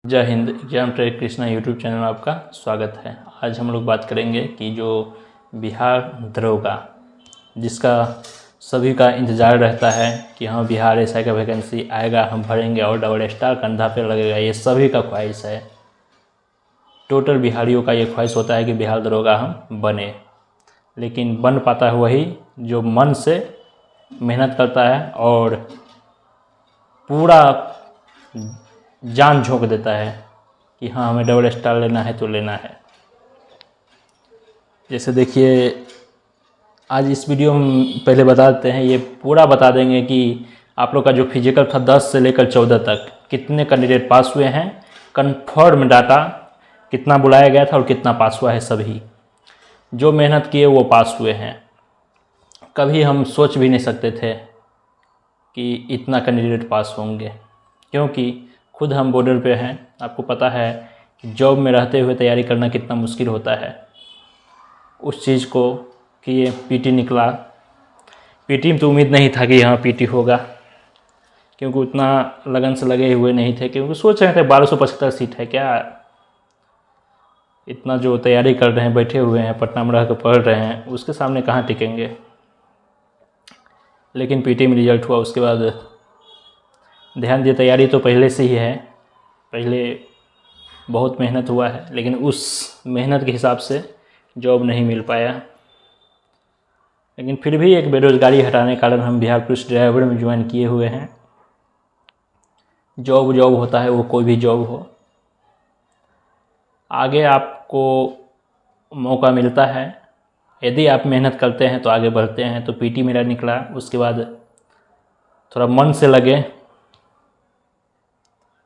जय Hind. Exam track Krishna YouTube channel में आपका स्वागत है। आज हम लोग बात करेंगे कि जो बिहार दरोगा, जिसका सभी का इंतज़ार रहता है कि हाँ बिहार एसआई का वैकेंसी आएगा, हम भरेंगे और डबल स्टार कंधा पे लगेगा, ये सभी का ख्वाहिश है। टोटल बिहारियों का ये ख्वाहिश होता है कि बिहार दरोगा हम बने, लेकिन बन पाता है वही जो मन से मेहनत करता है और पूरा जान झोंक देता है कि हाँ हमें डबल स्टार लेना है तो लेना है। जैसे देखिए, आज इस वीडियो में पहले बता देते हैं, ये पूरा बता देंगे कि आप लोग का जो फिजिकल था 10 से लेकर 14 तक कितने कैंडिडेट पास हुए हैं, कन्फर्म डाटा कितना बुलाया गया था और कितना पास हुआ है। सभी जो मेहनत किए वो पास हुए हैं। कभी हम सोच भी नहीं सकते थे कि इतना कैंडिडेट पास होंगे, क्योंकि खुद हम बॉर्डर पे हैं। आपको पता है कि जॉब में रहते हुए तैयारी करना कितना मुश्किल होता है। उस चीज़ को कि ये पीटी निकला, पीटी में तो उम्मीद नहीं था कि यहाँ पीटी होगा, क्योंकि उतना लगन से लगे हुए नहीं थे, क्योंकि सोच रहे थे 1275 सीट है क्या, इतना जो तैयारी कर रहे हैं, बैठे हुए हैं, पटना में रह कर पढ़ रहे हैं, उसके सामने कहाँ टिकेंगे। लेकिन पीटी में रिजल्ट हुआ, उसके बाद ध्यान दिए तैयारी तो पहले से ही है, पहले बहुत मेहनत हुआ है, लेकिन उस मेहनत के हिसाब से जॉब नहीं मिल पाया। लेकिन फिर भी एक बेरोज़गारी हटाने के कारण हम बिहार पुलिस ड्राइवर में ज्वाइन किए हुए हैं। जॉब होता है, वो कोई भी जॉब हो, आगे आपको मौका मिलता है यदि आप मेहनत करते हैं तो आगे बढ़ते हैं। तो पीटी मेरा निकला, उसके बाद थोड़ा मन से लगे,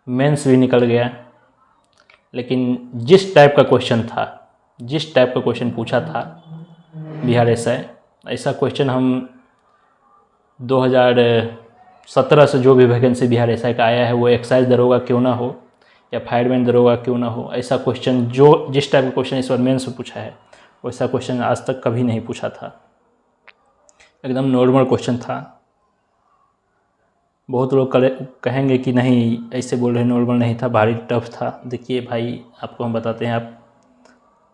मेंस भी निकल गया। लेकिन जिस टाइप का क्वेश्चन था, जिस टाइप का क्वेश्चन पूछा था बिहार एसआई, ऐसा क्वेश्चन हम 2017 से जो भी वैकेंसी बिहार एसआई का आया है, वो एक्साइज दरोगा क्यों ना हो या फायरमैन दरोगा क्यों ना हो, ऐसा क्वेश्चन जो जिस टाइप का क्वेश्चन इस बार मेंस में पूछा है, वैसा क्वेश्चन आज तक कभी नहीं पूछा था। एकदम नॉर्मल क्वेश्चन था। बहुत लोग कहेंगे कि नहीं ऐसे बोल रहे, नॉर्मल नहीं था, भारी टफ था। देखिए भाई, आपको हम बताते हैं, आप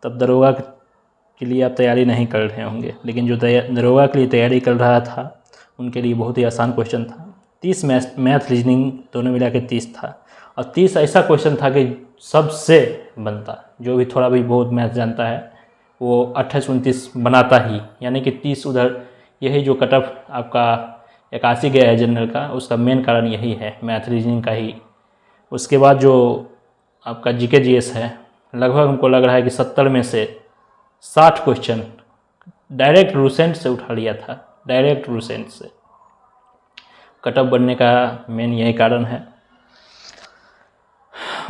तब दरोगा के लिए आप तैयारी नहीं कर रहे होंगे, लेकिन जो दरोगा के लिए तैयारी कर रहा था उनके लिए बहुत ही आसान क्वेश्चन था। 30 मैथ रीजनिंग दोनों मिला के 30 था, और 30 ऐसा क्वेश्चन था कि सबसे बनता, जो भी थोड़ा भी बहुत मैथ जानता है वो 28-29 बनाता ही, यानी कि 30 उधर। यही जो कट ऑफ आपका 81 गया है जनरल का, उसका मेन कारण यही है, मैथ रीजनिंग का ही। उसके बाद जो आपका जीके जीएस है, लगभग हमको लग रहा है कि 70 में से 60 क्वेश्चन डायरेक्ट रूसेंट से उठा लिया था, डायरेक्ट रूसेंट से। कट ऑफ बनने का मेन यही कारण है।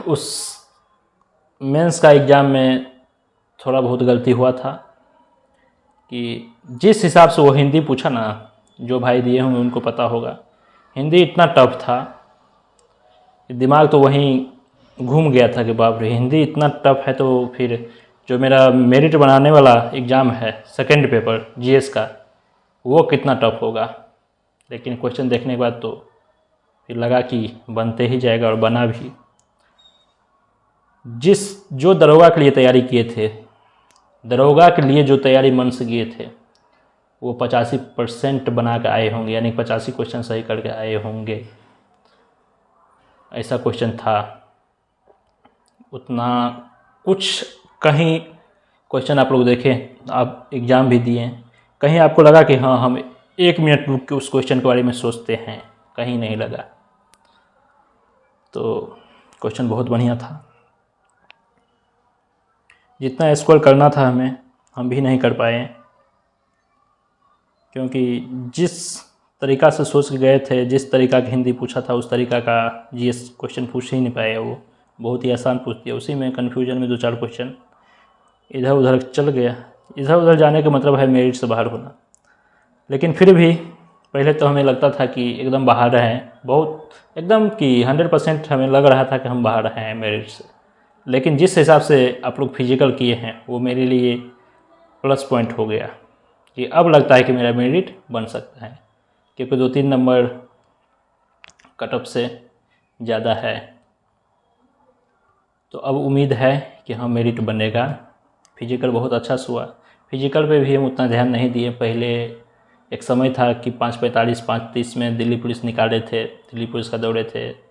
उस मेंस का एग्ज़ाम में थोड़ा बहुत गलती हुआ था कि जिस हिसाब से वो हिंदी पूछा ना, जो भाई दिए होंगे उनको पता होगा, हिंदी इतना टफ था, दिमाग तो वहीं घूम गया था कि बाप रे, हिंदी इतना टफ है। तो फिर जो मेरा मेरिट बनाने वाला एग्ज़ाम है सेकंड पेपर जीएस का, वो कितना टफ होगा। लेकिन क्वेश्चन देखने के बाद तो फिर लगा कि बनते ही जाएगा, और बना भी। जो दरोगा के लिए तैयारी किए थे, दरोगा के लिए जो तैयारी मन से किए थे, वो 85% बना के आए होंगे, यानी 85 क्वेश्चन सही करके आए होंगे। ऐसा क्वेश्चन था। उतना कुछ कहीं क्वेश्चन आप लोग देखें, आप एग्ज़ाम भी दिए, कहीं आपको लगा कि हाँ हम 1 मिनट रुक के उस क्वेश्चन के बारे में सोचते हैं, कहीं नहीं लगा। तो क्वेश्चन बहुत बढ़िया था। जितना स्कोर करना था हमें, हम भी नहीं कर पाए, क्योंकि जिस तरीक़ा से सोच के गए थे, जिस तरीक़ा की हिंदी पूछा था, उस तरीक़ा का जीएस क्वेश्चन पूछ ही नहीं पाए। वो बहुत ही आसान पूछ दिया, उसी में कन्फ्यूजन में 2-4 क्वेश्चन इधर उधर चल गया। इधर उधर जाने का मतलब है मेरिट से बाहर होना। लेकिन फिर भी पहले तो हमें लगता था कि एकदम बाहर हैं, बहुत एकदम कि 100% हमें लग रहा था कि हम बाहर हैं मेरिट से। लेकिन जिस हिसाब से आप लोग फिजिकल किए हैं, वो मेरे लिए प्लस पॉइंट हो गया कि अब लगता है कि मेरा मेरिट बन सकता है, क्योंकि 2-3 नंबर कट ऑफ से ज़्यादा है। तो अब उम्मीद है कि हाँ मेरिट बनेगा। फिजिकल बहुत अच्छा हुआ। फिजिकल पे भी हम उतना ध्यान नहीं दिए। पहले एक समय था कि 5:45 5:30 में दिल्ली पुलिस निकाले थे, दिल्ली पुलिस का दौड़े थे,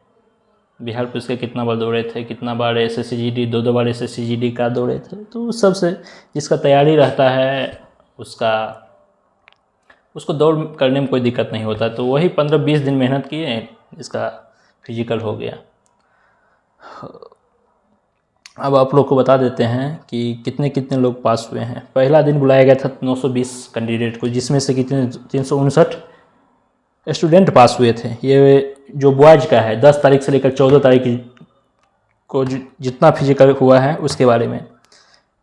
बिहार पुलिस के कितना बार दौड़े थे, कितना बार SSCGD 2 बार SSCGD का दौड़े थे। तो उस सब से जिसका तैयारी रहता है उसको दौड़ करने में कोई दिक्कत नहीं होता। तो वही 15-20 दिन मेहनत किए, इसका फिजिकल हो गया। अब आप लोग को बता देते हैं कि कितने कितने लोग पास हुए हैं। पहला दिन बुलाया गया था 920 कैंडिडेट को, जिसमें से कितने 359 स्टूडेंट पास हुए थे। ये जो बॉयज़ का है 10 तारीख से लेकर 14 तारीख को जितना फिजिकल हुआ है उसके बारे में।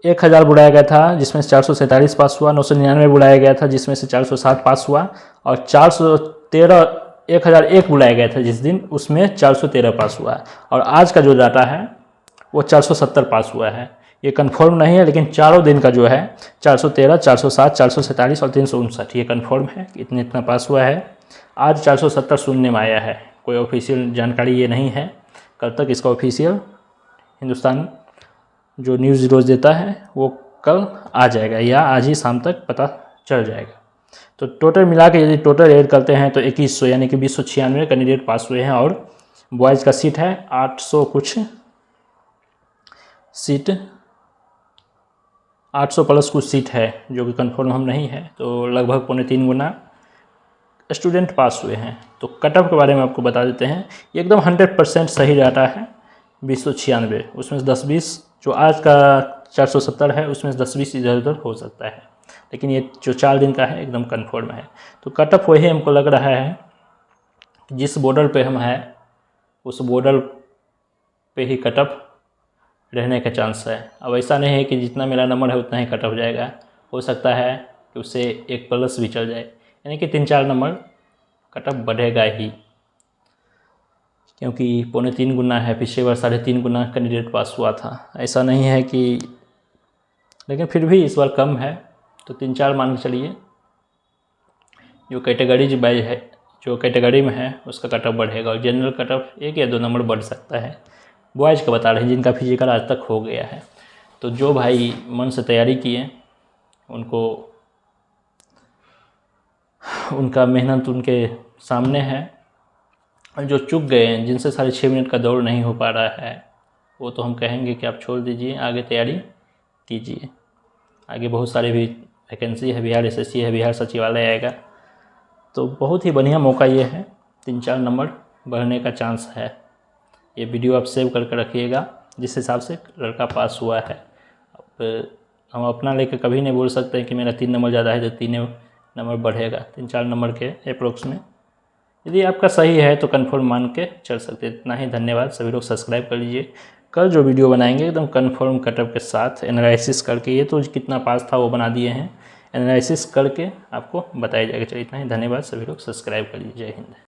1000 बुलाया गया था जिसमें से 447 पास हुआ। 999 बुलाया गया था जिसमें से 407 पास हुआ। और 1001 बुलाया गया था जिस दिन, उसमें 413 पास हुआ। और आज का जो डाटा है वो 470 पास हुआ है। ये कंफर्म नहीं है, लेकिन चारों दिन का जो है 413, 407, 447 और 359 ये कंफर्म है कि इतना पास हुआ है। आज 470 सुनने में आया है, कोई ऑफिशियल जानकारी ये नहीं है। कल तक इसका ऑफिशियल हिंदुस्तान जो न्यूज़ रोज़ देता है वो कल आ जाएगा या आज ही शाम तक पता चल जाएगा। तो टोटल मिला के यदि टोटल ऐड करते हैं तो 2100 यानी कि 296 कैंडिडेट पास हुए हैं। और बॉयज़ का सीट है 800 कुछ सीट, 800 प्लस कुछ सीट है जो कि कंफर्म हम नहीं है। तो लगभग 3.25 गुना स्टूडेंट पास हुए हैं। तो कट ऑफ के बारे में आपको बता देते हैं। ये एकदम 100% सही डाटा है। 296 उसमें से 10-20 जो आज का 470 है उसमें से 10-20 इधर उधर हो सकता है, लेकिन ये जो 4 दिन का है एकदम कंफर्म है। तो कट ऑफ वही हमको लग रहा है जिस बॉर्डर पे हम हैं उस बॉर्डर पे ही कट ऑफ रहने का चांस है। अब ऐसा नहीं है कि जितना मेरा नंबर है उतना ही कट ऑफ जाएगा, हो सकता है कि उससे 1 प्लस भी चल जाए, यानी कि 3-4 नंबर कट ऑफ बढ़ेगा ही, क्योंकि 3.25 गुना है। पिछले बार 3.5 गुना कैंडिडेट पास हुआ था। ऐसा नहीं है कि, लेकिन फिर भी इस बार कम है तो 3-4 मान के चलिए। जो कैटेगरी वाइज है, जो कैटेगरी में है उसका कट ऑफ बढ़ेगा। और जनरल कट ऑफ 1 या 2 नंबर बढ़ सकता है। बॉयज़ का बता रहे हैं जिनका फिजिकल आज तक हो गया है। तो जो भाई मन से तैयारी किए उनका मेहनत उनके सामने है। और जो चूक गए हैं, जिनसे 6.5 मिनट का दौड़ नहीं हो पा रहा है, वो तो हम कहेंगे कि आप छोड़ दीजिए, आगे तैयारी कीजिए। आगे बहुत सारे भी वैकेंसी है, बिहार SSC है, बिहार सचिवालय आएगा। तो बहुत ही बढ़िया मौका ये है, 3-4 नंबर बढ़ने का चांस है। ये वीडियो आप सेव करके रखिएगा जिस हिसाब से लड़का पास हुआ है। अब हम अपना लेकर कभी नहीं बोल सकते हैं कि मेरा 3 नंबर ज़्यादा है तो 3 नंबर बढ़ेगा। 3-4 नंबर के अप्रोक्स में यदि आपका सही है तो कन्फर्म मान के चल सकते हैं। इतना ही, धन्यवाद। सभी लोग सब्सक्राइब कर लीजिए। कल जो वीडियो बनाएंगे एकदम कन्फर्म कटअप के साथ एनालिसिस करके, ये तो कितना पास था वो बना दिए हैं, एनालिसिस करके आपको बताया जाएगा। चलिए इतना ही, धन्यवाद। सभी लोग सब्सक्राइब कर लीजिए। जय हिंद।